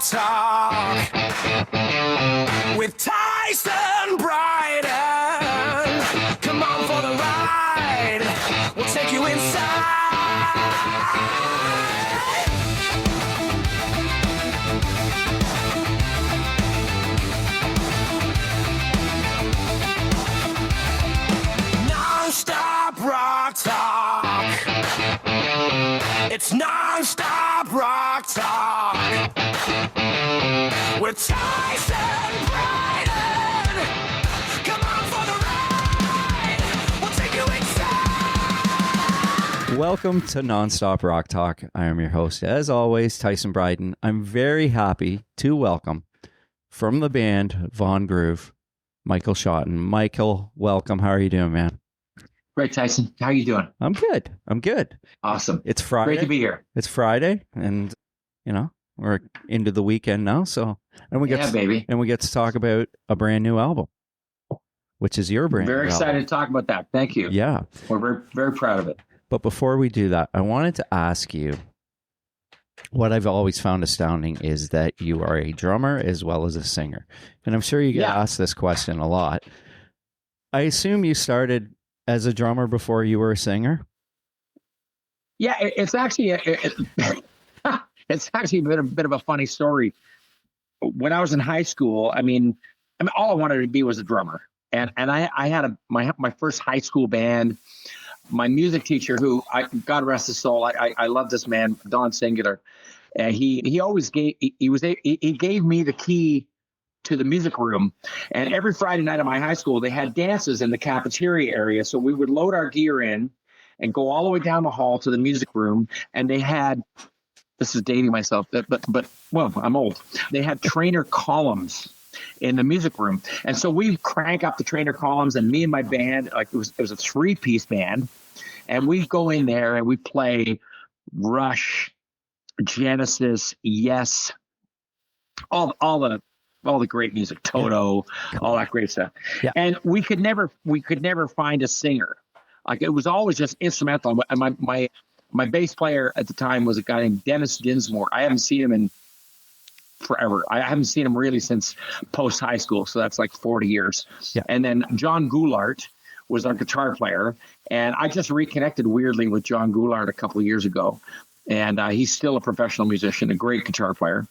Talk with Tyson Bryden. Come on for the ride. We'll take you inside. Non-stop rock talk. It's non-stop rock talk with Tyson Bryden. Come on for the ride. We'll take you inside. Welcome to Nonstop Rock Talk. I am your host, as always, Tyson Bryden. I'm very happy to welcome from the band Von Groove, Michael Shotton. Michael, welcome. How are you doing, man? Great, Tyson. How are you doing? I'm good. Awesome. It's Friday. Great to be here. It's Friday, and we're into the weekend now. And we get to talk about a brand new album, which is your brand. Very new excited album. to talk about that. Thank you. Yeah, we're very, very proud of it. But before we do that, I wanted to ask you. What I've always found astounding is that you are a drummer as well as a singer, and I'm sure you get asked this question a lot. I assume you started as a drummer before you were a singer? Yeah, it's actually it's actually a bit of a funny story. When I was in high school, I mean, all I wanted to be was a drummer, and I had my first high school band. My music teacher, who God rest his soul, I love this man, Don Singular. He always gave he gave me the key to the music room, and every Friday night at my high school they had dances in the cafeteria area. So we would load our gear in and go all the way down the hall to the music room, and they had, this is dating myself, but well, I'm old. They had trainer columns in the music room, and so we crank up the trainer columns, and me and my band, like it was a 3-piece band, and we go in there and we play Rush, Genesis, Yes, all the great music, Toto, all that great stuff. Yeah. And we could never find a singer. Like it was always just instrumental. And my bass player at the time was a guy named Dennis Dinsmore. I haven't seen him in forever. I haven't seen him really since post high school. So that's like 40 years. Yeah. And then John Goulart was our guitar player. And I just reconnected weirdly with John Goulart a couple of years ago. And he's still a professional musician, a great guitar player.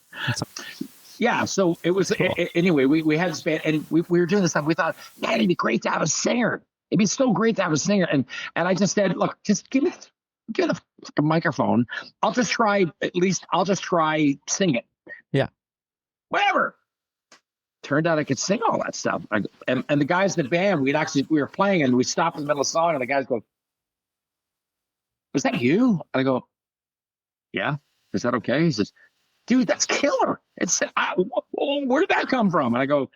Yeah, so it was cool. Anyway. We had this band, and we were doing this stuff. We thought, man, it'd be great to have a singer. It'd be so great to have a singer. And I just said, look, just give me the microphone. I'll just try singing. Yeah, whatever. Turned out I could sing all that stuff. And the guys in the band, we were playing, and we stopped in the middle of the song, and the guys go, "Was that you?" And I go, "Yeah." Is that okay? He says, "Dude, that's killer." It's where did that come from? And I go,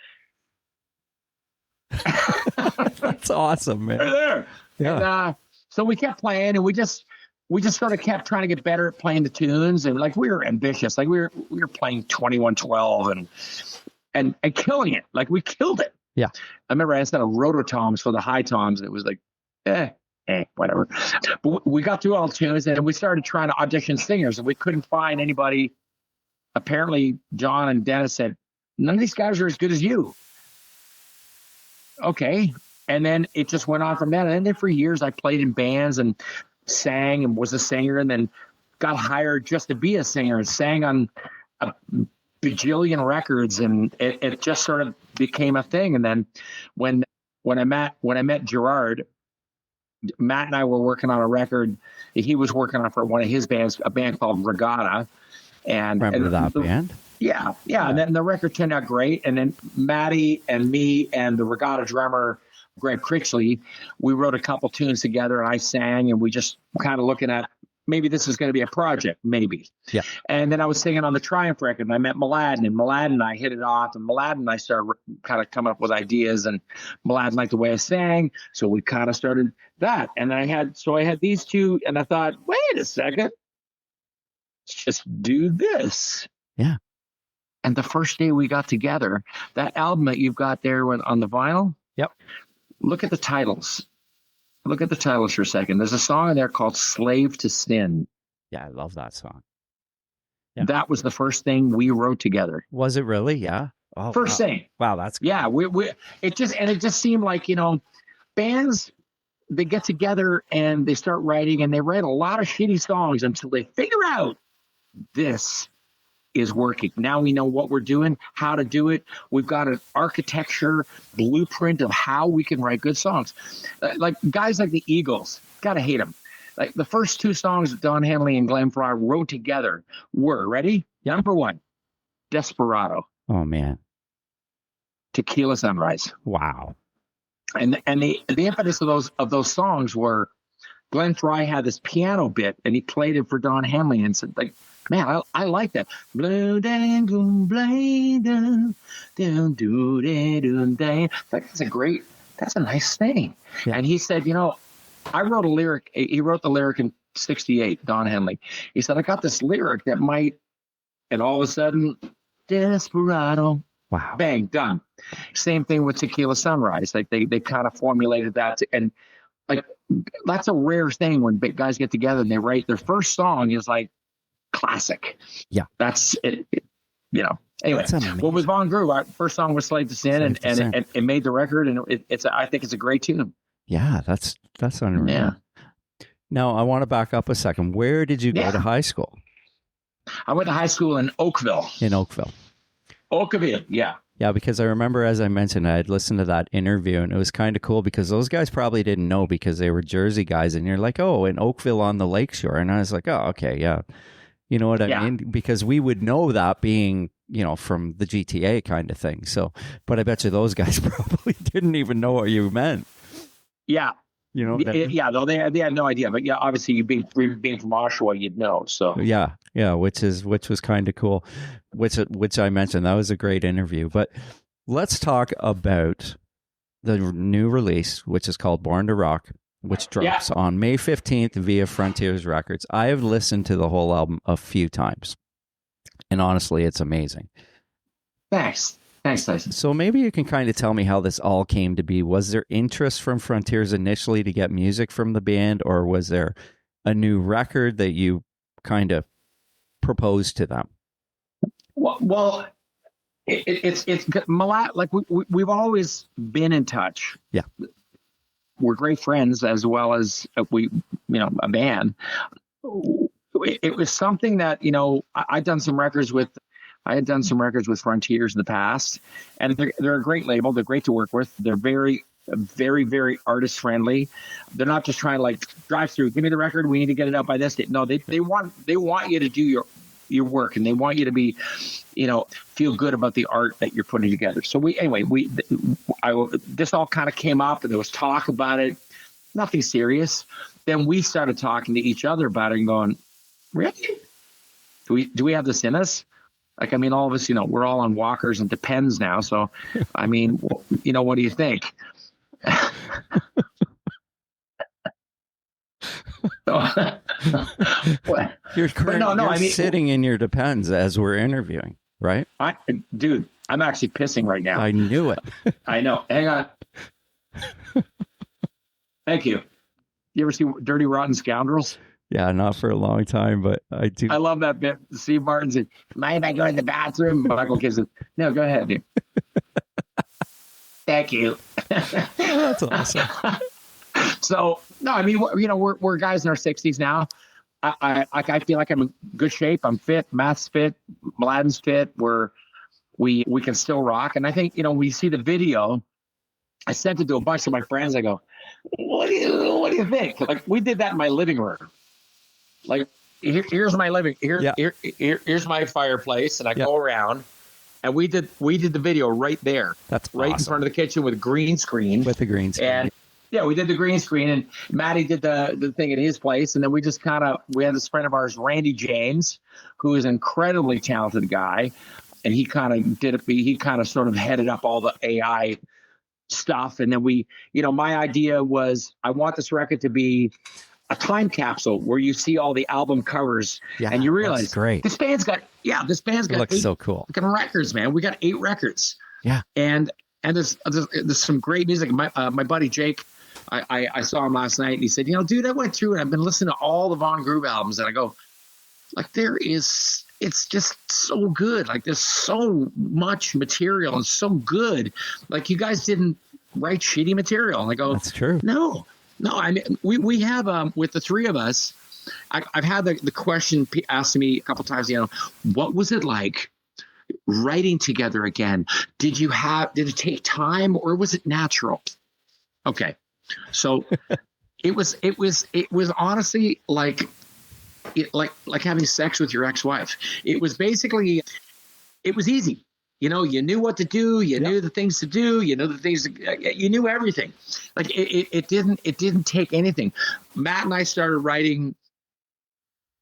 "That's awesome, man." Right there. Yeah. And, so we kept playing, and we just sort of kept trying to get better at playing the tunes, and like we were ambitious, like we were playing 2112 and killing it, like we killed it. Yeah. I remember I had a rototoms for the high toms, and it was like, whatever. But we got through all the tunes, and we started trying to audition singers, and we couldn't find anybody. Apparently, John and Dennis said, "None of these guys are as good as you." Okay. And then it just went on from that. And then for years, I played in bands and sang and was a singer, and then got hired just to be a singer and sang on a bajillion records. And it just sort of became a thing. And then when I met Gerard, Matt and I were working on a record. He was working on for one of his bands, a band called Regatta. And remember that band? Yeah. And then the record turned out great. And then Matty and me and the Regatta drummer, Greg Critchley, we wrote a couple tunes together, and I sang, and we just kind of looking at maybe this is going to be a project, maybe. Yeah. And then I was singing on the Triumph record, and I met Mladen, and Mladen and I hit it off, and Mladen and I started kind of coming up with ideas, and Mladen liked the way I sang, so we kind of started that. And I had these two, and I thought, wait a second, let's just do this. Yeah. And the first day we got together, that album that you've got there on the vinyl. Yep. Look at the titles. Look at the titles for a second. There's a song in there called Slave to Sin. Yeah, I love that song. Yeah. That was the first thing we wrote together. Was it really? Yeah. Oh, First wow. thing. Wow, that's cool. Yeah, it just seemed like, bands, they get together and they start writing, and they write a lot of shitty songs until they figure out this is working. Now we know what we're doing, how to do it. We've got an architecture blueprint of how we can write good songs. Like guys like the Eagles, gotta hate them. Like the first two songs that Don Henley and Glenn Frey wrote together were, ready? Number one, Desperado. Oh man. Tequila Sunrise. Wow. And the impetus of those songs were Glenn Frey had this piano bit, and he played it for Don Henley and said, like, man, I like that. That's a nice thing. Yeah. And he said, I wrote a lyric. He wrote the lyric in '68, Don Henley. He said, I got this lyric that might, and all of a sudden, Desperado. Wow. Bang, done. Same thing with Tequila Sunrise. Like they kind of formulated that. And like, that's a rare thing when big guys get together and they write their first song is like classic. Yeah. That's it. Anyway, what was Von Groove? Our first song was Slave to Sin, and it made the record, and I think it's a great tune. Yeah, that's unreal. Yeah. Now I want to back up a second. Where did you go to high school? I went to high school in Oakville. Oakville, yeah. Yeah, because I remember, as I mentioned, I had listened to that interview, and it was kind of cool because those guys probably didn't know because they were Jersey guys, and you're like, oh, in Oakville on the lakeshore. And I was like, oh, okay, yeah. You know what I mean? Because we would know that being, from the GTA kind of thing. So, but I bet you those guys probably didn't even know what you meant. Yeah. Though they had no idea. But yeah, obviously you being from Oshawa, you'd know. So yeah, which was kind of cool. Which I mentioned, that was a great interview. But let's talk about the new release, which is called Born to Rock, which drops on May 15th via Frontiers Records. I have listened to the whole album a few times, and honestly, it's amazing. Thanks, Tyson. So maybe you can kind of tell me how this all came to be. Was there interest from Frontiers initially to get music from the band, or was there a new record that you kind of proposed to them? Well, it's like we've always been in touch. Yeah, we're great friends as well as a band. It was something that I had done some records with Frontiers in the past, and they're a great label. They're great to work with. They're very, very, very artist friendly. They're not just trying to like drive through. Give me the record. We need to get it out by this date. No, they want you to do your work, and they want you to be, feel good about the art that you're putting together. So this all kind of came up, and there was talk about it. Nothing serious. Then we started talking to each other about it and going, really? Do we have this in us? Like, I mean, all of us, we're all on walkers and Depends now. So, I mean, what do you think? You're sitting in your Depends as we're interviewing, right? Dude, I'm actually pissing right now. I knew it. I know. Hang on. Thank you. You ever see Dirty Rotten Scoundrels? Yeah, not for a long time, but I do. I love that bit. Steve Martin said, mind if I go to the bathroom? Michael Kidd said, no, go ahead, dude. Thank you. That's awesome. So, no, I mean, we're guys in our 60s now. I feel like I'm in good shape. I'm fit. Matt's fit. Mladen's fit. We can still rock. And I think, we see the video. I sent it to a bunch of my friends. I go, what do you think? Like, we did that in my living room. Like, here's my living. Here's my fireplace, and I go around, and we did the video right there. That's right awesome. In front of the kitchen with green screen. With the green screen. And yeah, we did the green screen, and Matty did the thing at his place, and then we just we had this friend of ours, Randy James, who is an incredibly talented guy, and he kind of sort of headed up all the AI stuff. And then my idea was, I want this record to be a time capsule where you see all the album covers, and you realize, great, this band's got it looks so cool. Records, man. We got 8 records. Yeah. And there's some great music. My buddy Jake, I saw him last night, and he said, dude, I went through and I've been listening to all the Von Groove albums, and I go, like, it's it's just so good. Like there's so much material and so good. Like you guys didn't write shitty material. And I go, That's true. No. I mean, we have with the three of us. I've had the question asked to me a couple times. What was it like writing together again? Did it take time or was it natural? Okay, so it was honestly like having sex with your ex-wife. It was basically, it was easy. You knew what to do. You knew the things to do. You know the things. You knew everything. Like it didn't take anything. Matt and I started writing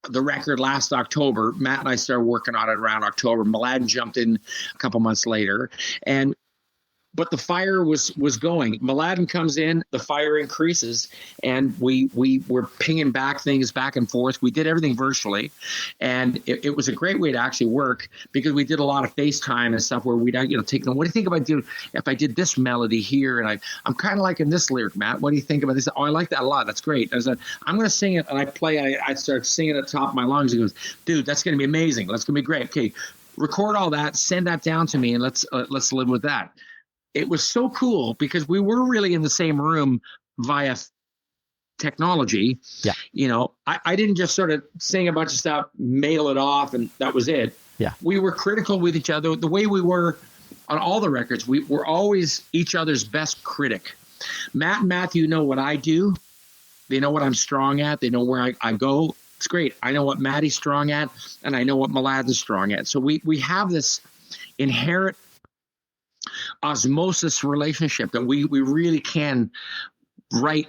the record last October. Matt and I started working on it around October. Mladen jumped in a couple months later, but the fire was going. Mladen comes in, the fire increases, and we were pinging back things back and forth. We did everything virtually, and it was a great way to actually work because we did a lot of FaceTime and stuff where we'd take them. What do you think if I did this melody here? And I'm kind of liking this lyric, Matt. What do you think about this? Oh, I like that a lot. That's great. I said, I'm going to sing it, and I start singing at the top of my lungs. He goes, dude, that's going to be amazing. That's going to be great. Okay, record all that, send that down to me, and let's live with that. It was so cool because we were really in the same room via technology. Yeah. I didn't just sort of sing a bunch of stuff, mail it off, and that was it. Yeah. We were critical with each other. The way we were on all the records, we were always each other's best critic. Matt and Matthew know what I do. They know what I'm strong at. They know where I go. It's great. I know what Maddie's strong at, and I know what Mladen's strong at. So we have this inherent osmosis relationship that we really can write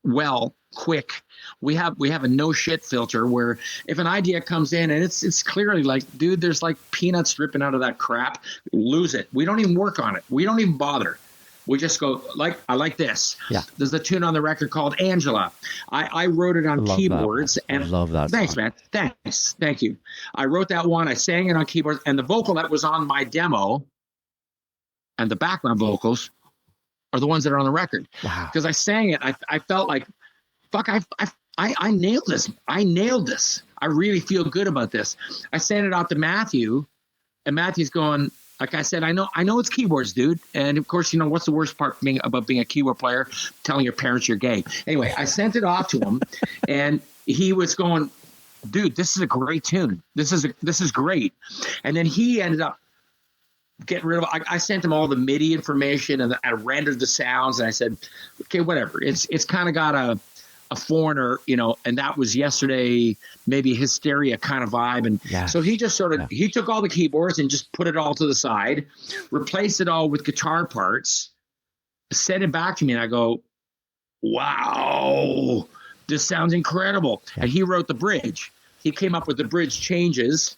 well, quick. We have a no shit filter where if an idea comes in and it's clearly like, dude, there's like peanuts dripping out of that crap, lose it. We don't even work on it. We don't even bother. We just go I like this. Yeah. There's a tune on the record called Angela. I wrote it on keyboards. And I love that. Thanks, man. Thanks. Thank you. I wrote that one. I sang it on keyboards, and the vocal that was on my demo and the background vocals are the ones that are on the record. Wow. Because I sang it, I felt like, fuck, I nailed this. I nailed this. I really feel good about this. I sent it out to Matthew, and Matthew's going, like I said, I know it's keyboards, dude. And of course, what's the worst part about being a keyboard player? Telling your parents you're gay. Anyway, I sent it off to him, and he was going, dude, this is a great tune. This is great. And then he ended up getting rid of it. I sent him all the MIDI information, and I rendered the sounds, and I said, okay, whatever. It's kind of got a Foreigner, and that was yesterday, maybe Hysteria kind of vibe. And so he just he took all the keyboards and just put it all to the side, replaced it all with guitar parts, sent it back to me, and I go, wow, this sounds incredible. Yeah. And he wrote the bridge. He came up with the bridge changes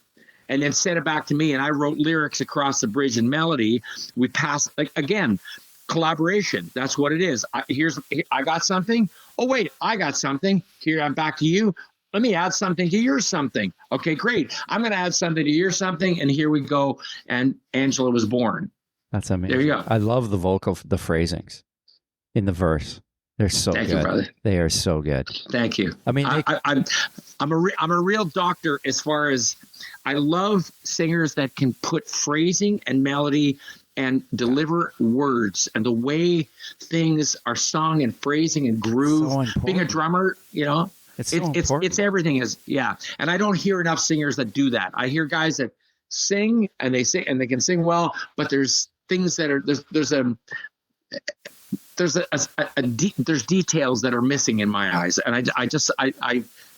and then sent it back to me, and I wrote lyrics across the bridge and melody. We passed, again, collaboration. That's what it is. I got something. Oh, wait, I got something. Here, I'm back to you. Let me add something to your something. Okay, great. I'm going to add something to your something, and here we go. And Angela was born. That's amazing. There you go. I love the the phrasings in the verse. They're so Thank good. You, brother. They are so good. Thank you. I mean, I'm a real doctor as far as I love singers that can put phrasing and melody and deliver words, and the way things are sung and phrasing and groove. So being a drummer, it's everything is And I don't hear enough singers that do that. I hear guys that sing and they sing and they can sing well, but there's things that are there's details that are missing in my eyes, and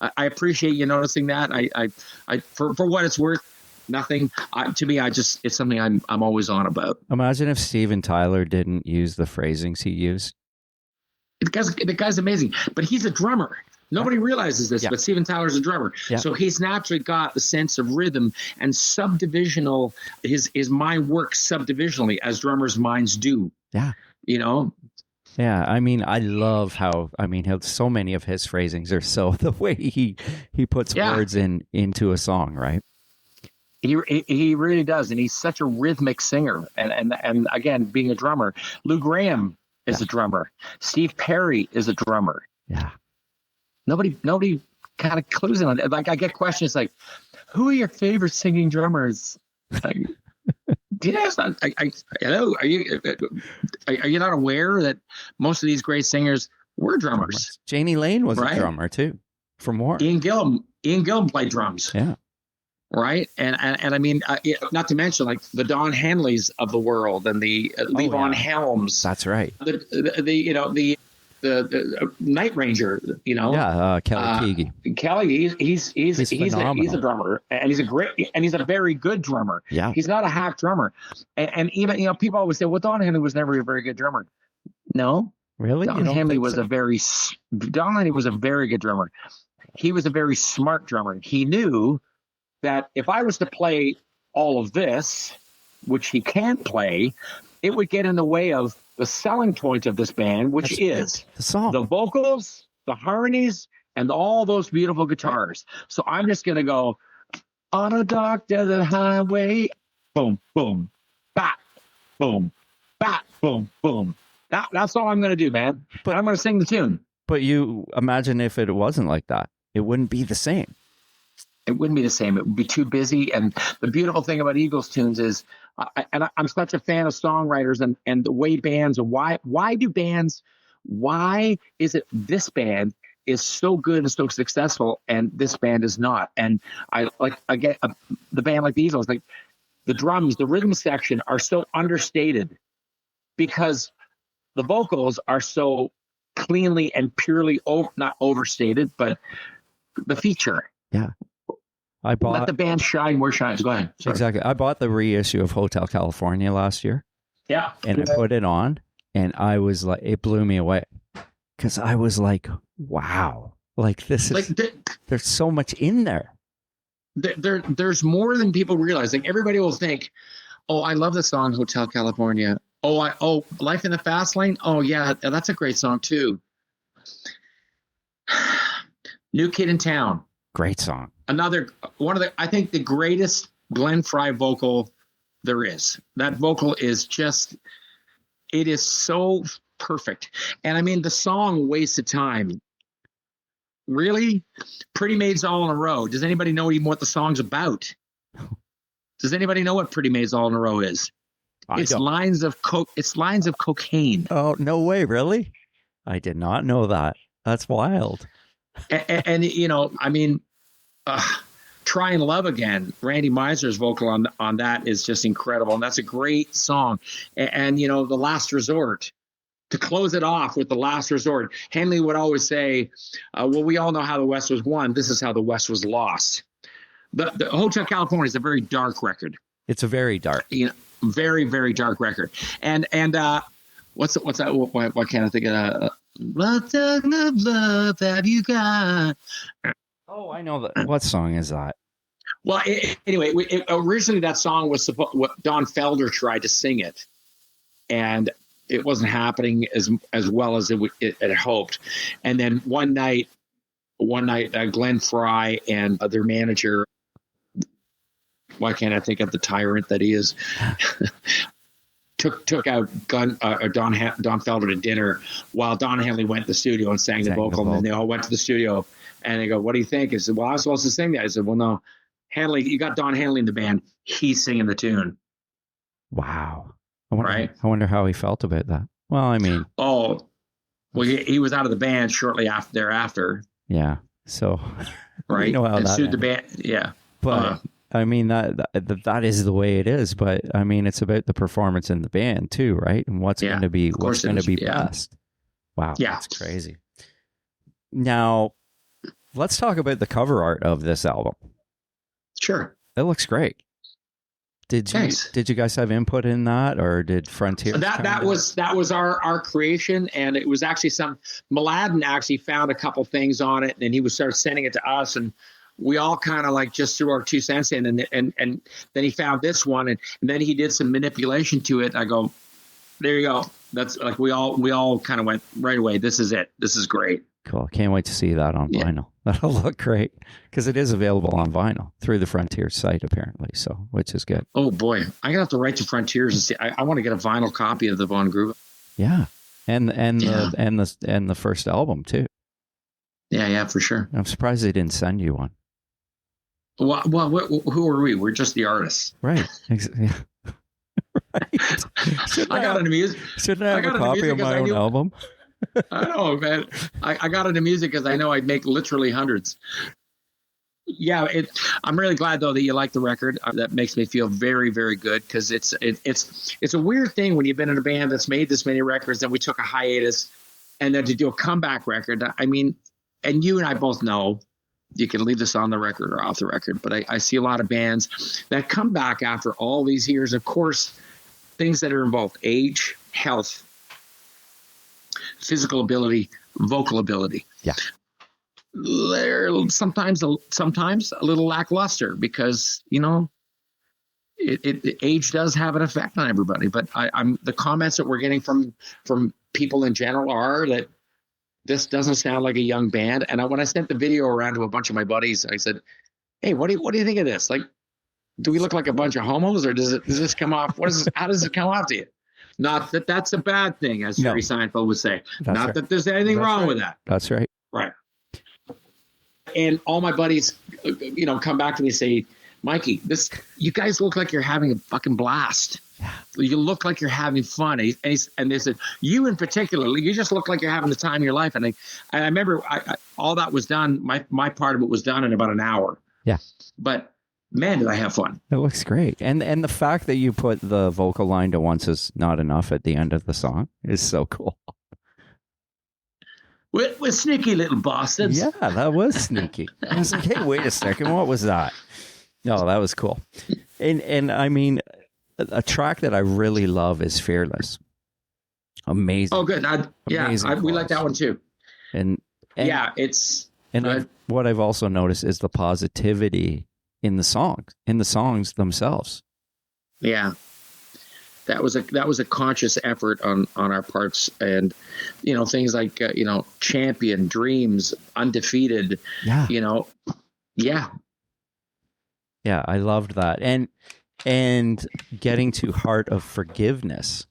I appreciate you noticing that. I for what it's worth. Nothing to me. It's something I'm always on about. Imagine if Steven Tyler didn't use the phrasings he used. The guy's amazing, but he's a drummer. Nobody realizes this, but Steven Tyler's a drummer. Yeah. So he's naturally got the sense of rhythm and subdivisional. His mind works subdivisionally as drummers' minds do. Yeah. Yeah, I mean, I love how so many of his phrasings are so the way he puts words into a song, right? He really does, and he's such a rhythmic singer. And again, being a drummer, Lou Gramm is a drummer. Steve Perry is a drummer. Yeah. Nobody kind of clues in on it. Like I get questions like, who are your favorite singing drummers? Like, do you guys not, hello, are you not aware that most of these great singers were drummers? Janie Lane was right? a drummer too, from War. Ian Gillan played drums. Yeah. Right. And I mean, not to mention like the Don Henleys of the world and the Levon Helms. That's right. The Night Ranger, Yeah. Kelly Keagy. Kelly, he's a drummer, and he's a very good drummer. Yeah. He's not a hack drummer. And even, people always say, well, Don Henley was never a very good drummer. No. Really? Don Henley was a very good drummer. He was a very smart drummer. He knew that if I was to play all of this, which he can't play, it would get in the way of the selling point of this band, which is the song, the vocals, the harmonies, and all those beautiful guitars. So I'm just going to go on a dark desert highway, boom, boom, bat, boom, bat, boom, boom. That's all I'm going to do, man. But I'm going to sing the tune. But you imagine if it wasn't like that, it wouldn't be the same. It wouldn't be the same. It would be too busy. And the beautiful thing about Eagles tunes is, I'm such a fan of songwriters and the way bands, and why is it this band is so good and so successful and this band is not? And I get the band like the Eagles, like the drums, the rhythm section are so understated because the vocals are so cleanly and purely not overstated, but the feature. Yeah. Let the band shine where shines. Go ahead. Sorry. Exactly. I bought the reissue of Hotel California last year. Yeah. And I put it on and I was like, it blew me away because I was like, wow, like this is, there's so much in there. There's more than people realize. Like everybody will think, oh, I love the song Hotel California. Oh, Life in the Fast Lane. Oh yeah, that's a great song too. New Kid in Town. Great song. Another one of I think the greatest Glenn Frey vocal there is. That vocal is just, it is so perfect. And I mean, the song Wasted Time. Really? Pretty Maids All in a Row. Does anybody know even what the song's about? Does anybody know what Pretty Maids All in a Row is? It's lines of cocaine. Oh, no way. Really? I did not know that. That's wild. And I mean, Try and Love Again. Randy Meisner's vocal on that is just incredible. And that's a great song. And The Last Resort. To close it off with The Last Resort, Henley would always say, well, we all know how the West was won. This is how the West was lost. The Hotel California is a very dark record. It's a very dark. Very, very dark record. And what's that? What can I think of? What kind of love have you got? Oh, I know that. What song is that? Well, anyway, originally that song was what Don Felder tried to sing it, and it wasn't happening as well as it had hoped. And then one night, Glenn Frey and their manager, why can't I think of the tyrant that he is? took out Don Felder to dinner while Don Henley went to the studio and sang the vocal. And then they all went to the studio and they go, "What do you think?" I said, "Well, I was supposed to sing that." I said, "Well, no, Henley, you got Don Henley in the band. He's singing the tune." Wow. I wonder how he felt about that. Well, I mean, he was out of the band shortly thereafter. Yeah. So, right. You know how and that sued the band. Yeah. But I mean, that is the way it is. But I mean, it's about the performance in the band too, right? And what's going to be best. Wow. Yeah. That's crazy. Now, let's talk about the cover art of this album. Sure. It looks great. Did you guys have input in that, or did Frontier? That was our creation, and it was actually Mladen actually found a couple things on it, and he would start sending it to us, and we all kind of like just threw our 2 cents in, and then he found this one, and then he did some manipulation to it. I go, there you go. That's like we all kind of went right away. This is it. This is great. Cool. Can't wait to see that on vinyl. That'll look great because it is available on vinyl through the Frontier site apparently. So, which is good. Oh boy, I'm gonna have to write to Frontiers and see. I want to get a vinyl copy of the Von Groove. Yeah, and the first album too. Yeah, for sure. I'm surprised they didn't send you one. Who are we? We're just the artists. Right. Yeah. Right. I got into music. Shouldn't I have a copy of my own album? I know, man. I got into music because I know I'd make literally hundreds. Yeah, I'm really glad though that you like the record. That makes me feel very, very good because it's a weird thing when you've been in a band that's made this many records, then we took a hiatus, and then to do a comeback record. I mean, and you and I both know you can leave this on the record or off the record, but I see a lot of bands that come back after all these years. Of course, things that are involved: age, health, physical ability, vocal ability. Yeah. They're sometimes a little lackluster because, you know, age does have an effect on everybody. But I'm the comments that we're getting from people in general are that this doesn't sound like a young band. And when I sent the video around to a bunch of my buddies, I said, "Hey, what do you think of this? Like, do we look like a bunch of homos, or does this come off? How does it come off to you?" Not that that's a bad thing, as Jerry Seinfeld would say. That's Not right. that there's anything wrong with that. That's right. Right. And all my buddies, you know, come back to me and say, "Mikey, you guys look like you're having a fucking blast. You look like you're having fun." And they said, "You in particular, you just look like you're having the time of your life." And I remember all that was done. My part of it was done in about an hour. Yeah. But man, did I have fun. It looks great. And the fact that you put the vocal line to "Once Is Not Enough" at the end of the song is so cool. We're sneaky little bastards. Yeah, that was sneaky. I was like, hey, wait a second. What was that? No, that was cool. And I mean, a track that I really love is "Fearless." Amazing. Oh, good. We like that one too. And yeah, what I've also noticed is the positivity in the songs themselves. Yeah. That was a conscious effort on our parts, and you know, things like you know, Champion, Dreams, Undefeated. Yeah. You know, yeah. Yeah, I loved that. And getting to Heart of Forgiveness.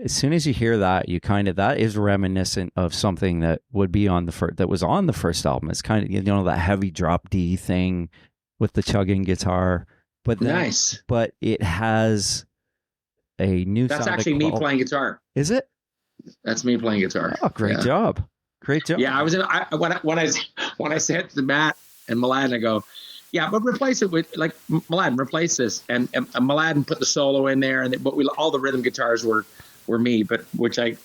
As soon as you hear that, that is reminiscent of something that would be that was on the first album. It's kind of, you know, that heavy drop D thing with the chugging guitar. But nice. But it has a new. That's actually me playing guitar. Is it? That's me playing guitar. Oh, great job! Great job. Yeah, when I said to Matt and Mladen, I go, "Yeah, but replace it with like Mladen, replace this." And Mladen put the solo in there, and all the rhythm guitars were me, but which I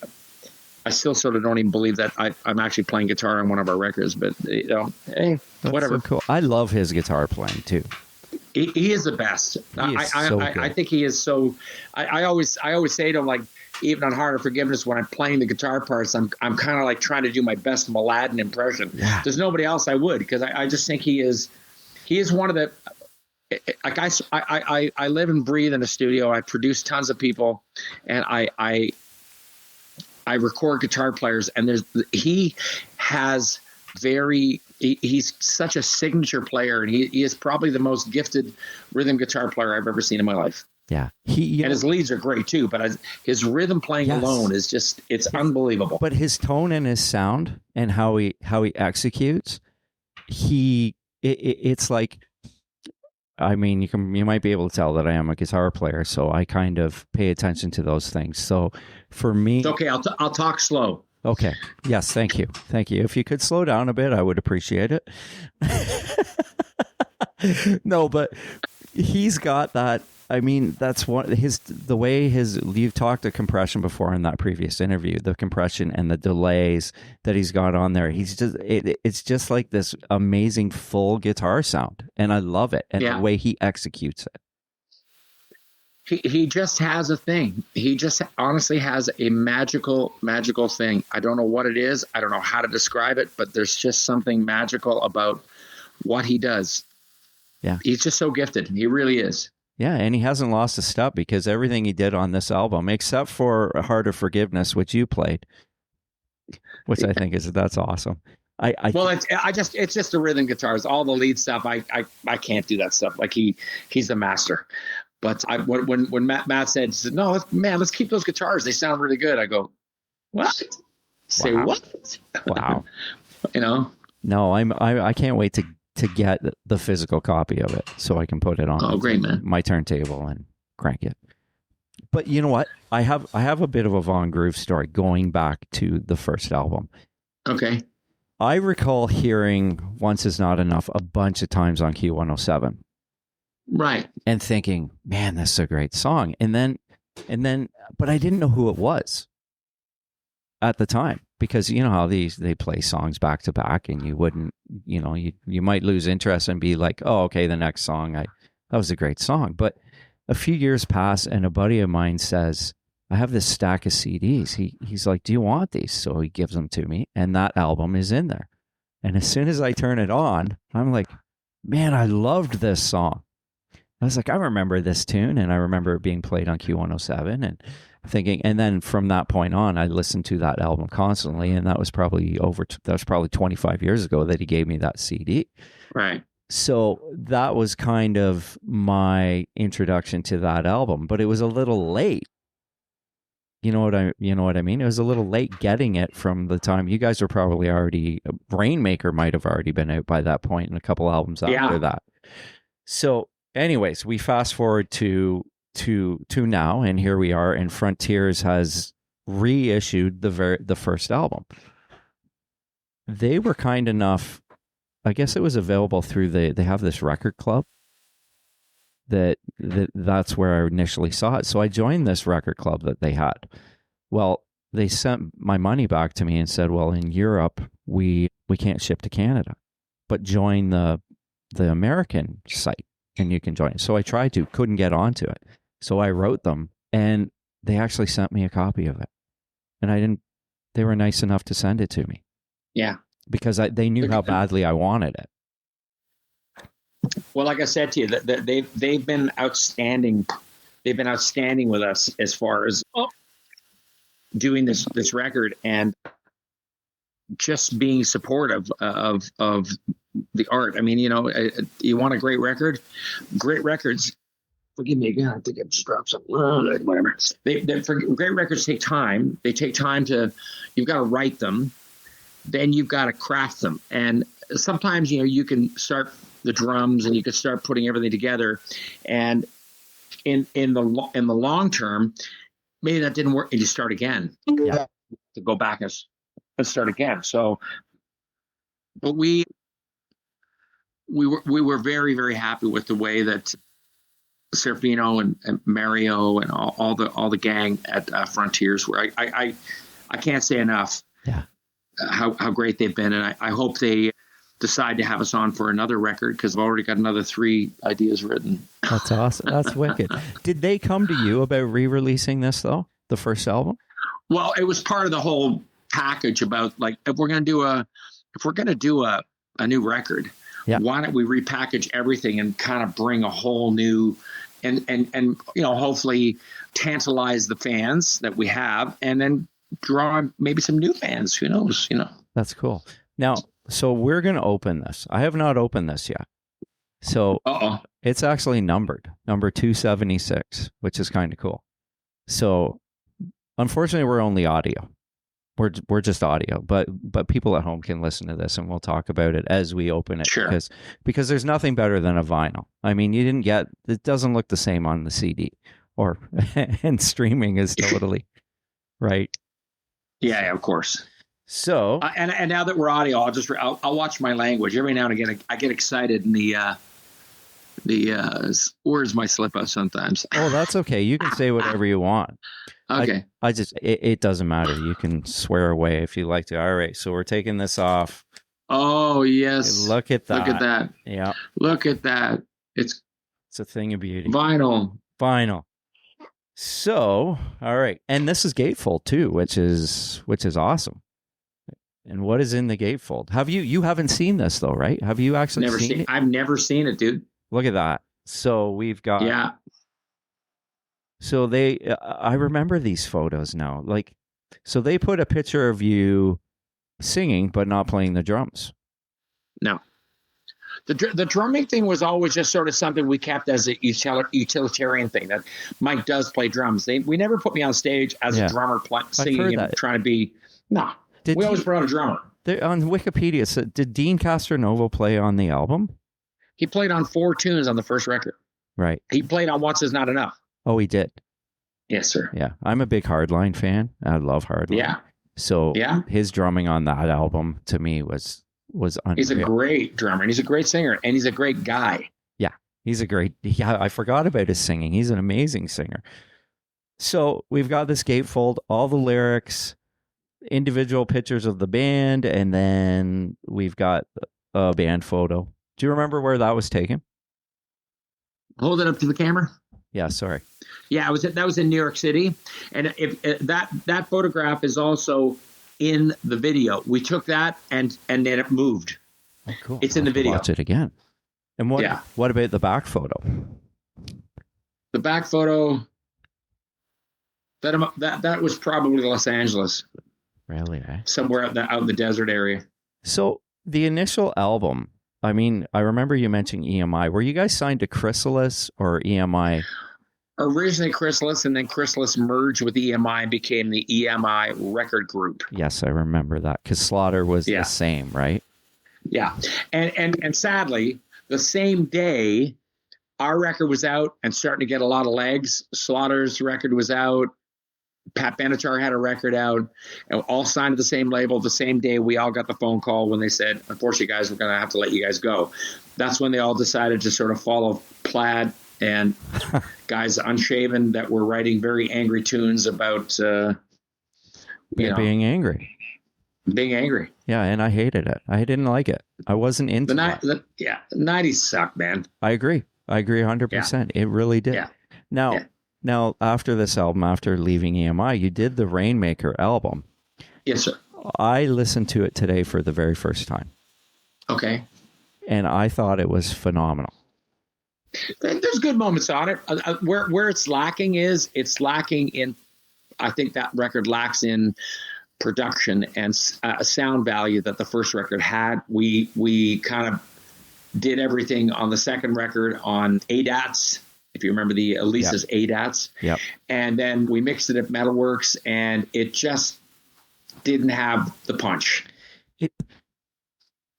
still sort of don't even believe that I'm actually playing guitar on one of our records. But you know, hey, that's whatever. So cool. I love his guitar playing too. He is the best. I think he is so. I always say to him, like, even on Heart of Forgiveness, when I'm playing the guitar parts, I'm kind of like trying to do my best Mladen impression. Yeah. There's nobody else I would, because I just think he is one of the. Like I live and breathe in a studio. I produce tons of people, and I record guitar players, and he's such a signature player, and he is probably the most gifted rhythm guitar player I've ever seen in my life. Yeah. And his leads are great too, but his rhythm playing alone is just, it's unbelievable. But his tone and his sound and how he executes, it's like, I mean, you might be able to tell that I am a guitar player, so I kind of pay attention to those things. So for me, it's okay. I'll talk slow. Okay. Yes. Thank you. Thank you. If you could slow down a bit, I would appreciate it. No, but he's got that. I mean, that's you've talked to compression before in that previous interview, the compression and the delays that he's got on there. It's just like this amazing full guitar sound, and I love it. And the way he executes it. He just has a thing. He just honestly has a magical thing. I don't know what it is. I don't know how to describe it, but there's just something magical about what he does. Yeah. He's just so gifted. He really is. Yeah, and he hasn't lost a step, because everything he did on this album, except for Heart of Forgiveness, which you played, which I think that's awesome. It's just the rhythm guitars, all the lead stuff. I can't do that stuff. Like he's the master. But when Matt said, "No, let's keep those guitars. They sound really good." I go, "What? Say what?" Wow. You know? No, I can't wait to to get the physical copy of it so I can put it on great, man. my turntable and crank it. But you know what? I have a bit of a Von Groove story going back to the first album. Okay. I recall hearing Once Is Not Enough a bunch of times on Q107. Right. And thinking, man, this is a great song. And then, but I didn't know who it was at the time, because you know how they play songs back to back, and you wouldn't, you might lose interest and be like, oh, okay, the next song, that was a great song. But a few years pass, and a buddy of mine says, I have this stack of CDs. He's like, do you want these? So he gives them to me, and that album is in there. And as soon as I turn it on, I'm like, man, I loved this song. I was like, I remember this tune, and I remember it being played on Q107, and thinking, and then from that point on, I listened to that album constantly, and that was probably 25 years ago that he gave me that CD. Right. So that was kind of my introduction to that album, but it was a little late. You know what I mean? It was a little late getting it from the time you guys were probably already, Rainmaker might have already been out by that point, and a couple albums after that. So anyways, we fast forward to now, and here we are, and Frontiers has reissued the first album. They were kind enough, I guess it was available through they have this record club that's where I initially saw it. So I joined this record club that they had. Well, they sent my money back to me and said, well, in Europe, we can't ship to Canada, but join the American site and you can join. So I tried to, couldn't get onto it. So I wrote them, and they actually sent me a copy of it. And they were nice enough to send it to me. Yeah. Because they knew how badly I wanted it. Well, like I said to you, that they've been outstanding. They've been outstanding with us as far as doing this record and just being supportive of the art. I mean, you want a great record? Great records. Forgive me again. I think I've just dropped something. Whatever. Great records take time. They take time you've got to write them. Then you've got to craft them. And sometimes, you can start the drums and you can start putting everything together. And in the long term, maybe that didn't work, and you start again. Yeah. To go back and start again. So, but we were very, very happy with the way that Serafino and Mario and all the gang at Frontiers were. I can't say enough. Yeah. How great they've been, and I hope they decide to have us on for another record, because I've already got another 3 ideas written. That's awesome. That's wicked. Did they come to you about re-releasing this though, the first album? Well, it was part of the whole package about, like, if we're going to do a new record, why don't we repackage everything and kind of bring a whole new and hopefully tantalize the fans that we have, and then draw maybe some new fans. Who knows? That's cool. Now, so we're going to open this. I have not opened this yet. So it's actually numbered, number 276, which is kind of cool. So unfortunately, we're only audio. We're just audio, but people at home can listen to this, and we'll talk about it as we open it. Sure. Because there's nothing better than a vinyl. I mean, it doesn't look the same on the CD, and streaming is totally right. Yeah, of course. So and now that we're audio, I'll watch my language. Every now and again, I get excited in the words might slip out sometimes. Oh, that's okay. You can say whatever you want. Okay. It doesn't matter. You can swear away if you like to. All right. So we're taking this off. Oh, yes. Look at that. Look at that. Yeah. Look at that. It's a thing of beauty. Vinyl. So, all right. And this is gatefold too, which is awesome. And what is in the gatefold? You haven't seen this though, right? Have you actually seen it? I've never seen it, dude. Look at that. So we've got. Yeah. So I remember these photos now. Like, so they put a picture of you singing, but not playing the drums. No. The drumming thing was always just sort of something we kept as a utilitarian thing, that Mike does play drums. We never put me on stage as a drummer singing and trying to be, no. We always brought a drummer. There, on Wikipedia, so did Dean Castronovo play on the album? He played on 4 tunes on the first record. Right. He played on Once Is Not Enough. Oh, he did. Yes, sir. Yeah, I'm a big Hardline fan. I love Hardline. Yeah. So Yeah. his drumming on that album to me was unreal. He's a great drummer, and he's a great singer, and he's a great guy. Yeah, he's a great. Yeah, I forgot about his singing. He's an amazing singer. So we've got this gatefold, all the lyrics, individual pictures of the band, and then we've got a band photo. Do you remember where that was taken? Hold it up to the camera. Yeah, sorry. Yeah, that was in New York City, and if that photograph is also in the video. We took that and then it moved. Oh, cool. It's in the video. Watch it again. And what about the back photo? The back photo. That was probably Los Angeles. Really? Eh? Somewhere out in the desert area. So the initial album, I mean, I remember you mentioning EMI. Were you guys signed to Chrysalis or EMI? Originally Chrysalis, and then Chrysalis merged with EMI and became the EMI record group. Yes, I remember that because Slaughter was the same, right? Yeah. And sadly, the same day our record was out and starting to get a lot of legs, Slaughter's record was out. Pat Benatar had a record out, and all signed to the same label. The same day, we all got the phone call when they said, unfortunately, guys, we're going to have to let you guys go. That's when they all decided to sort of follow Plaid and guys unshaven that were writing very angry tunes about being angry. Being angry. Yeah, and I hated it. I didn't like it. I wasn't into it. The 90s sucked, man. I agree 100%. It really did. Yeah. Now, after this album, after leaving EMI, you did the Rainmaker album. Yes, sir. I listened to it today for the very first time. Okay. And I thought it was phenomenal. There's good moments on it. Where it's lacking is it's lacking in, I think that record lacks in production and sound value that the first record had. We kind of did everything on the second record on ADATs. If you remember the Elisa's ADATs. Yep. And then we mixed it at Metalworks, and it just didn't have the punch.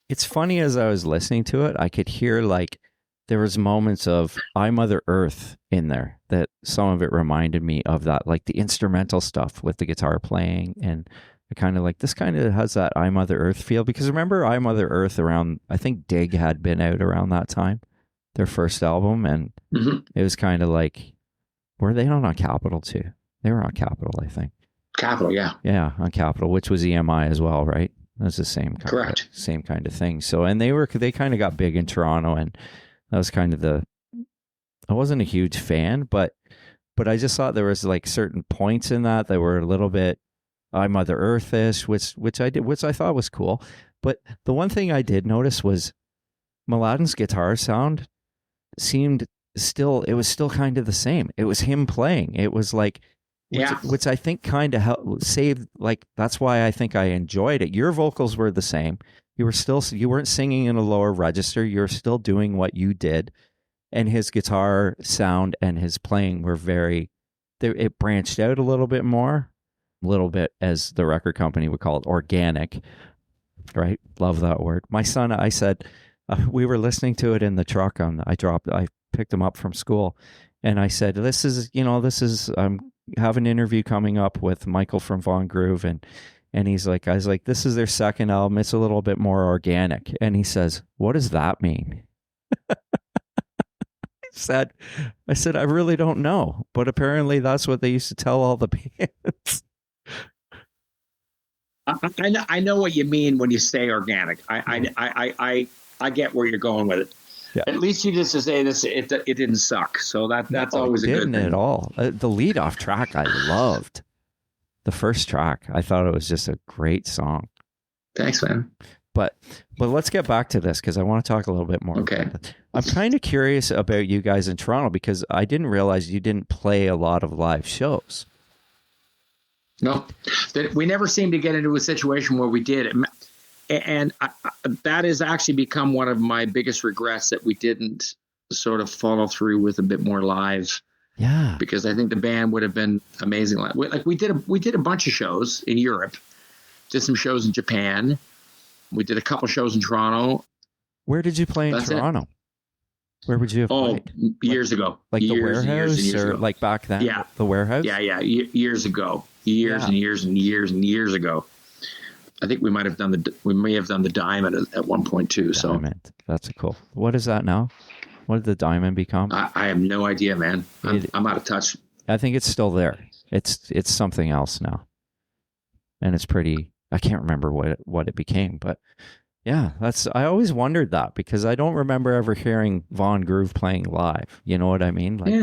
It's funny, as I was listening to it, I could hear like there was moments of I Mother Earth in there that some of it reminded me of that, like the instrumental stuff with the guitar playing, and I kind of like this kind of has that I Mother Earth feel, because remember I Mother Earth around, I think Dig had been out around that time, their first album, and it was kind of like, were they not on Capitol too? They were on Capitol, I think. Capitol, yeah. Yeah, on Capitol, which was EMI as well, right? That's the same kind Correct. Same kind of thing. So, and they kind of got big in Toronto, and that was kind of I wasn't a huge fan, but I just thought there was like certain points in that were a little bit I Mother Earth-ish, which I thought was cool. But the one thing I did notice was Mladen's guitar sound seemed it was still kind of the same. It was him playing. It was like, which I think kind of saved, like, that's why I think I enjoyed it. Your vocals were the same. You weren't singing in a lower register. You're still doing what you did. And his guitar sound and his playing were it branched out a little bit more, a little bit, as the record company would call it, organic, right? Love that word. My son, I said, we were listening to it in the truck. I picked him up from school, and I said, this is, have an interview coming up with Michael from Von Groove, and he's like, I was like, this is their second album. It's a little bit more organic. And he says, what does that mean? I said, I really don't know, but apparently that's what they used to tell all the bands. I know what you mean when you say organic. I get where you're going with it. Yeah. At least you just say this. It didn't suck. So that's always a good thing. At all. The lead off track I loved. The first track, I thought it was just a great song. Thanks, man. But let's get back to this, because I want to talk a little bit more. Okay. I'm kind of curious about you guys in Toronto, because I didn't realize you didn't play a lot of live shows. No, we never seemed to get into a situation where we did. And that has actually become one of my biggest regrets, that we didn't sort of follow through with a bit more live. Yeah. Because I think the band would have been amazing. Like we did a bunch of shows in Europe, did some shows in Japan, We did a couple shows in Toronto. Where did you play in Toronto? Where would you have played? Years ago. Like the warehouse or ago. like back then? Yeah. The warehouse? Yeah. Years ago. Years and years ago. I think we may have done the Diamond at one point too. Diamond. That's cool. What is that now? What did the Diamond become? I have no idea, man. I'm out of touch. I think it's still there. It's something else now. And it's pretty, I can't remember what it became, but yeah, I always wondered that because I don't remember ever hearing Von Groove playing live. You know what I mean? Like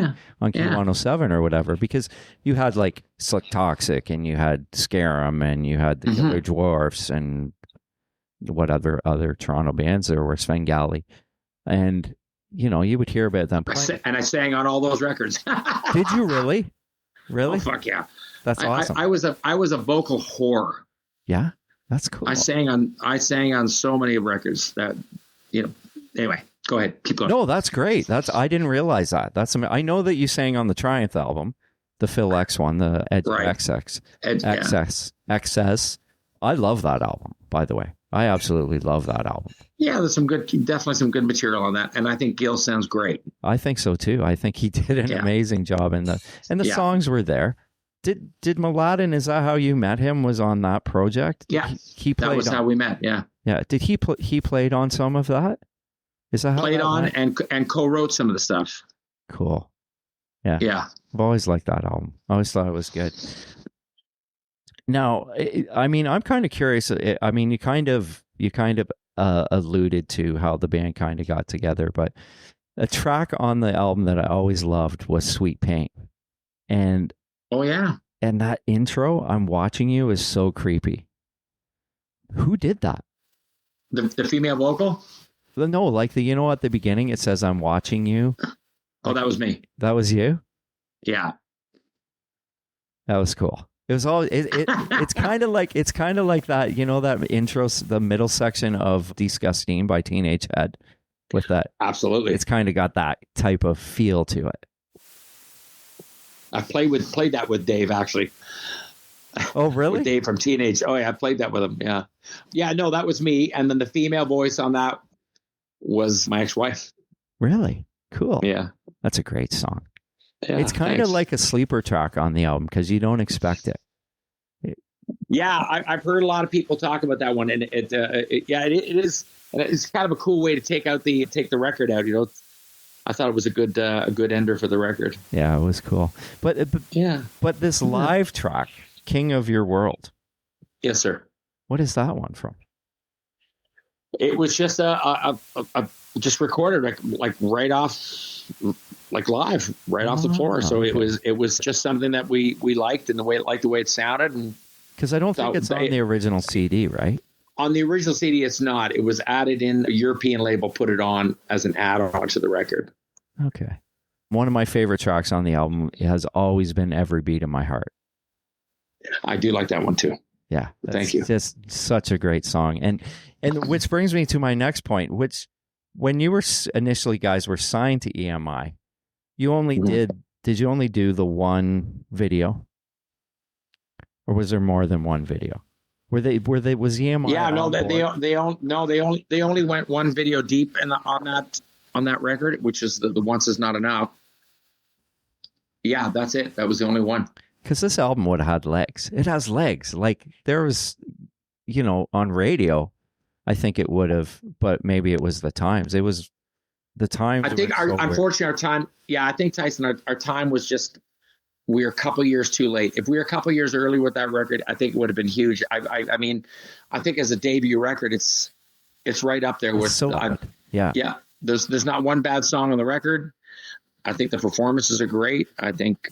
on Q107 or whatever, because you had like Slick Toxic and you had Scarum and you had the Killer Dwarfs and what other Toronto bands there were, Svengali. And, you know, you would hear about them playing. And I sang on all those records. Did you really? Really? Oh, fuck yeah. That's awesome. I was a vocal whore. Yeah. That's cool. I sang on so many records that, you know, anyway, go ahead. Keep going. No, that's great. I didn't realize that. I know that you sang on the Triumph album, the Phil X one, the Edge XX. XS. I love that album, by the way. I absolutely love that album. Yeah, there's definitely some good material on that. And I think Gil sounds great. I think so too. I think he did an amazing job and the songs were there. Did Mladen, is that how you met him, was on that project? Yeah. He played that was how we met, yeah. Yeah. Did he played on some of that? Is that how played on and co-wrote some of the stuff. Cool. Yeah. Yeah. I've always liked that album. I always thought it was good. Now, I mean, I'm kind of curious. I mean, you kind of alluded to how the band kind of got together, but a track on the album that I always loved was Sweet Pain. And oh yeah. And that intro, I'm watching you, is so creepy. Who did that? The female vocal? No, like you know, at the beginning it says I'm watching you. Oh, that was me. That was you? Yeah. That was cool. It was all it's kind of like that, you know, that intro, the middle section of Disgustine by Teenage Head with that. Absolutely. It's kind of got that type of feel to it. I played that with Dave, actually. Oh, really? With Dave from Teenage. Oh, yeah, I played that with him. Yeah. Yeah, no, that was me. And then the female voice on that was my ex-wife. Really? Cool. Yeah. That's a great song. Yeah, it's kind of like a sleeper track on the album because you don't expect it. Yeah, I've heard a lot of people talk about that one. And it is. And it's kind of a cool way to take the record out, you know. I thought it was a good ender for the record. Yeah, it was cool. But this live track, King of Your World. Yes, sir. What is that one from? It was just just recorded like right off, like live, right off the floor. So it was just something that we liked and the way it sounded. And because I don't think it's on the original CD, right? On the original CD, it's not. It was added in. A European label put it on as an add-on to the record. Okay. One of my favorite tracks on the album has always been Every Beat of My Heart. I do like that one too. Yeah. Thank you. Just such a great song. And which brings me to my next point, which when you were initially guys were signed to EMI, you only did you only do the one video? Or was there more than one video? Was EMI? Yeah, no, they only went one video deep on that record, which is the Once Is Not Enough. Yeah, that's it. That was the only one. Because this album would have had legs. It has legs. Like there was, you know, on radio, I think it would have, but maybe it was the times. It was the times. I think unfortunately our time. Yeah, I think Tyson, our time was just. We were a couple years too late. If we were a couple years early with that record, I think it would have been huge. I mean, I think as a debut record, it's right up there with. So good. Yeah. Yeah. There's not one bad song on the record. I think the performances are great. I think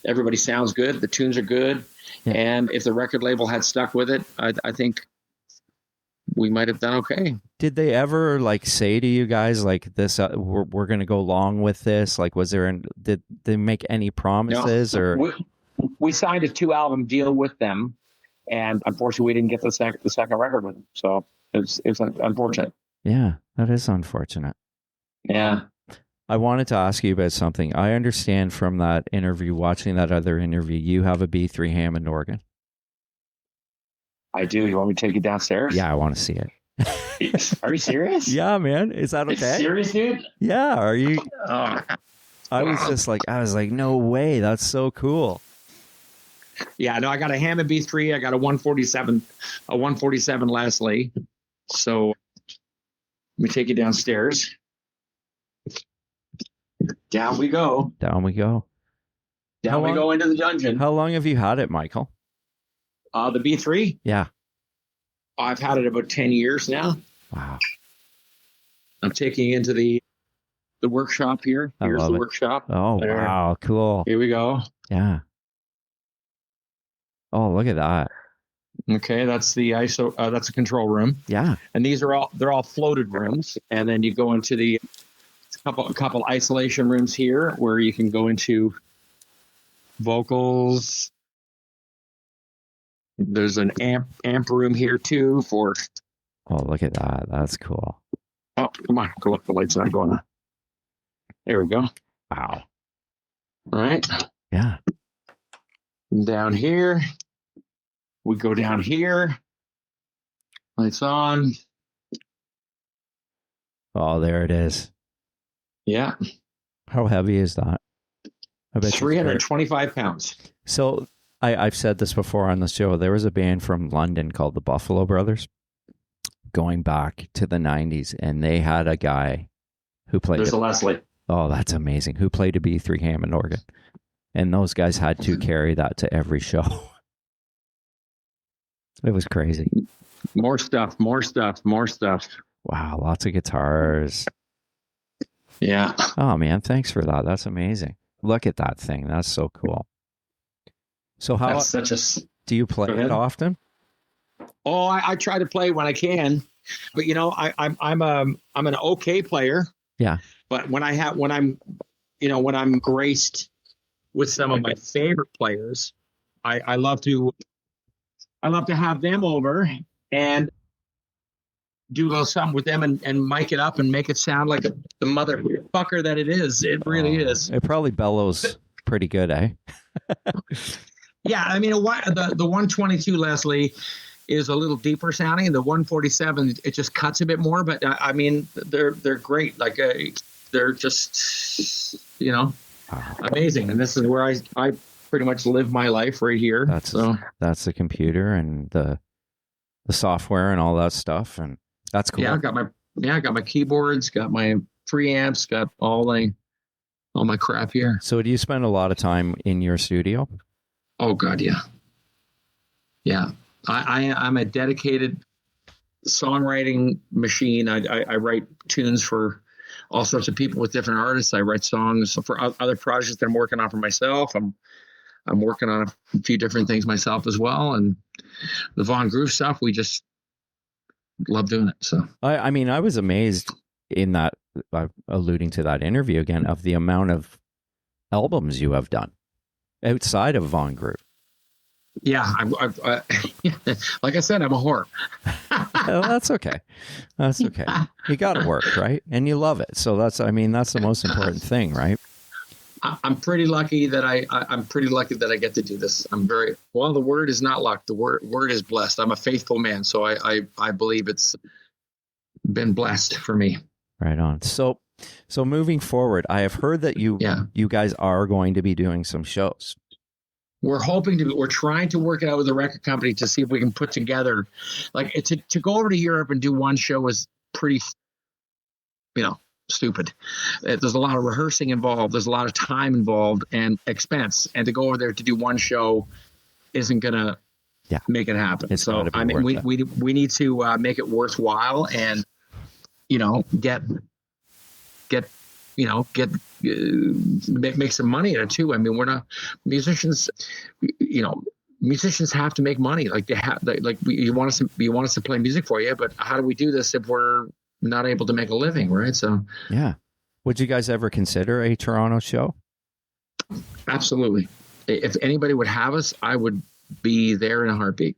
everybody sounds good. The tunes are good. Yeah. And if the record label had stuck with it, I think we might have done okay. Did they ever like say to you guys like this? We're going to go along with this. Like, did they make any promises? No, or we signed a 2-album deal with them, and unfortunately, we didn't get the second record with them. So it's unfortunate. Yeah, that is unfortunate. Yeah. I wanted to ask you about something. I understand from that interview, watching that other interview, you have a B3 Hammond organ. I do. You want me to take you downstairs? Yeah, I want to see it. Are you serious? Yeah, man. Is that okay? Serious, dude? Yeah. Are you? Oh, I was like, no way. That's so cool. yeah. No, I got a Hammond B3. I got a 147 Leslie. So let me take you downstairs. Down we go. Down we go. Down we go into the dungeon. How long have you had it, Michael? The B3? Yeah. I've had it about 10 years now. Wow. I'm taking you into the workshop here. Here's the workshop. Oh, there. Wow. Cool. Here we go. Yeah. Oh, look at that. Okay, that's the ISO. That's a control room. Yeah. And they're all floated rooms. And then you go into a couple isolation rooms here where you can go into vocals. There's an amp room here too for. Oh, look at that. That's cool. Oh, come on. Go look. The light's not going on. There we go. Wow. All right. Yeah. Down here. We go down here. Lights on. Oh, there it is. Yeah. How heavy is that? I bet 325 pounds. So I've said this before on the show. There was a band from London called the Buffalo Brothers going back to the 90s, and they had a guy who played. There's a Leslie. Oh, that's amazing. Who played a B3 Hammond organ. And those guys had to carry that to every show. It was crazy. More stuff. Wow, lots of guitars. Yeah. Oh, man, thanks for that. That's amazing. Look at that thing. That's so cool. So how do you play it often? Oh, I try to play when I can, but I'm an okay player. Yeah. But when I'm graced with some of my favorite players, I love to have them over and do a little something with them and mic it up and make it sound like the motherfucker that it is. It really is. It probably bellows pretty good, eh? Yeah, I mean, the 122 Leslie is a little deeper sounding, and the 147 it just cuts a bit more. But I mean, they're great. Like they're just amazing. And this is where I pretty much live my life right here. That's the computer and the software and all that stuff, and that's cool. Yeah, I got my keyboards, got my preamps, got all my crap here. So do you spend a lot of time in your studio? Oh God, yeah. Yeah. I'm a dedicated songwriting machine. I write tunes for all sorts of people with different artists. I write songs for other projects that I'm working on for myself. I'm working on a few different things myself as well. And the Von Groove stuff, we just love doing it. So I mean, I was amazed in that, alluding to that interview again, of the amount of albums you have done outside of Von Groove. Yeah, like I said, I'm a whore. Well, that's okay. That's okay. You got to work, right? And you love it. So that's the most important thing, right? I'm pretty lucky that I'm pretty lucky that I get to do this. The word is not luck. The word is blessed. I'm a faithful man, so I believe it's been blessed for me. Right on. So moving forward, I have heard that you guys are going to be doing some shows. We're trying to work it out with the record company to see if we can put together, like, to go over to Europe and do one show is pretty, stupid. There's a lot of rehearsing involved. There's a lot of time involved and expense. And to go over there to do one show isn't going to make it happen. So, I mean, we need to make it worthwhile and, make some money in it too. I mean, we're not musicians. Musicians have to make money. Like you want us to play music for you, but how do we do this if we're not able to make a living, right? So yeah. Would you guys ever consider a Toronto show? Absolutely. If anybody would have us, I would be there in a heartbeat.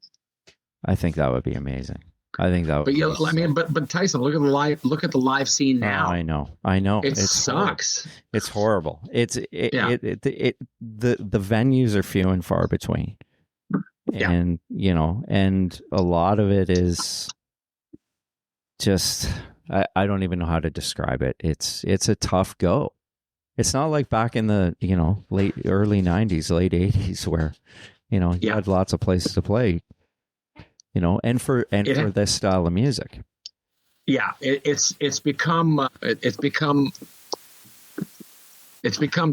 I think that would be amazing. I think that would. But Tyson, look at the live scene now. Oh, I know. It sucks. Horrible. It's horrible. The venues are few and far between, and and a lot of it is just I don't even know how to describe it. It's a tough go. It's not like back in the, early 90s, late 80s where, you had lots of places to play, and for this style of music. Yeah, it's become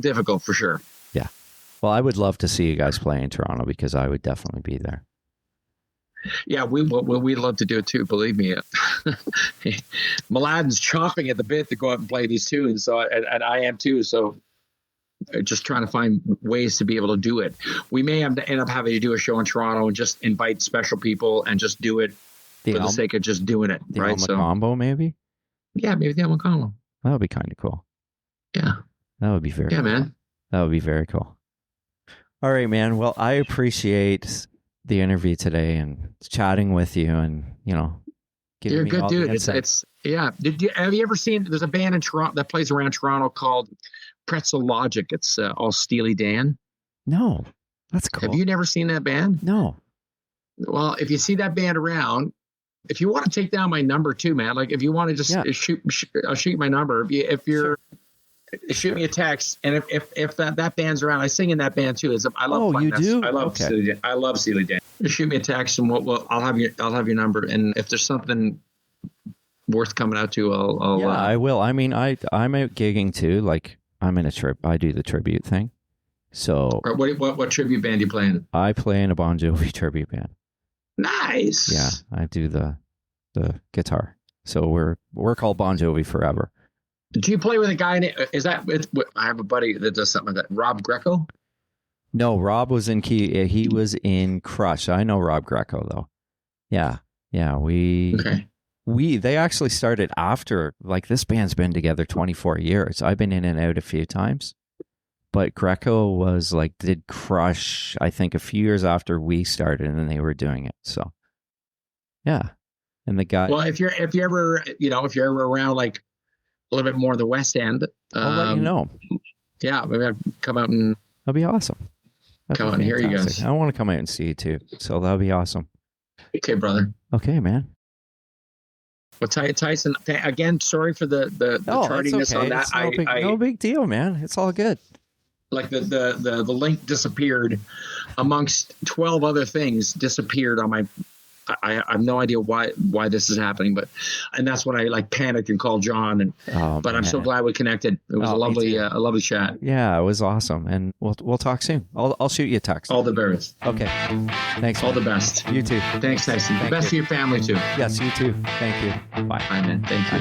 difficult for sure. Yeah. Well, I would love to see you guys play in Toronto because I would definitely be there. Yeah, we'd love to do it too. Believe me, Mladen's chomping at the bit to go out and play these tunes. So, and I am too. So, just trying to find ways to be able to do it. We may have to end up having to do a show in Toronto and just invite special people and just do it for the sake of just doing it. The right? Alma combo, maybe. Yeah, maybe the Alma combo. That would be kind of cool. Yeah, that would be very. Yeah, cool. Man. That would be very cool. All right, man. Well, I appreciate the interview today and chatting with you, and giving you're a me good all dude. the insight. It's yeah. Have you ever seen? There's a band in Toronto that plays around Toronto called Pretzel Logic. It's all Steely Dan. No, that's cool. Have you never seen that band? No. Well, if you see that band around, if you want to take down my number too, man. Like if you want to just I'll shoot my number. If you're shoot me a text, and if that band's around, I sing in that band too. I love. Oh, you do? I love Steely Dan. I love Steely Dan. Just shoot me a text, and I'll have your number. And if there's something worth coming out to, I'll I will. I mean, I'm out gigging too. Like I'm in a trip. I do the tribute thing. So what tribute band do you play in? I play in a Bon Jovi tribute band. Nice. Yeah, I do the guitar. So we're called Bon Jovi Forever. Did you play with a guy? I have a buddy that does something like that. Rob Greco? No, Rob was in Key. He was in Crush. I know Rob Greco though. Yeah. They actually started after. Like this band's been together 24 years. I've been in and out a few times, but Greco was did Crush. I think a few years after we started, and then they were doing it. So, yeah. And the guy. Well, if you're ever around a little bit more of the West End. I'll let you know. Yeah, maybe I'll come out and... That'd be awesome. Come out and hear you guys. I want to come out and see you too. So that'll be awesome. Okay, brother. Okay, man. Well, Tyson, again, sorry for the tardiness on that. No big deal, man. It's all good. Like the link disappeared amongst 12 other things disappeared on my... I have no idea why this is happening, and that's when I panicked and called John. But I'm so glad we connected. It was a lovely chat. Yeah, it was awesome, and we'll talk soon. I'll shoot you a text. All the best. Okay, thanks. All the best. You too. Thanks, Tyson. The best to your family too. Yes, you too. Thank you. Bye. Bye, man. Thank you.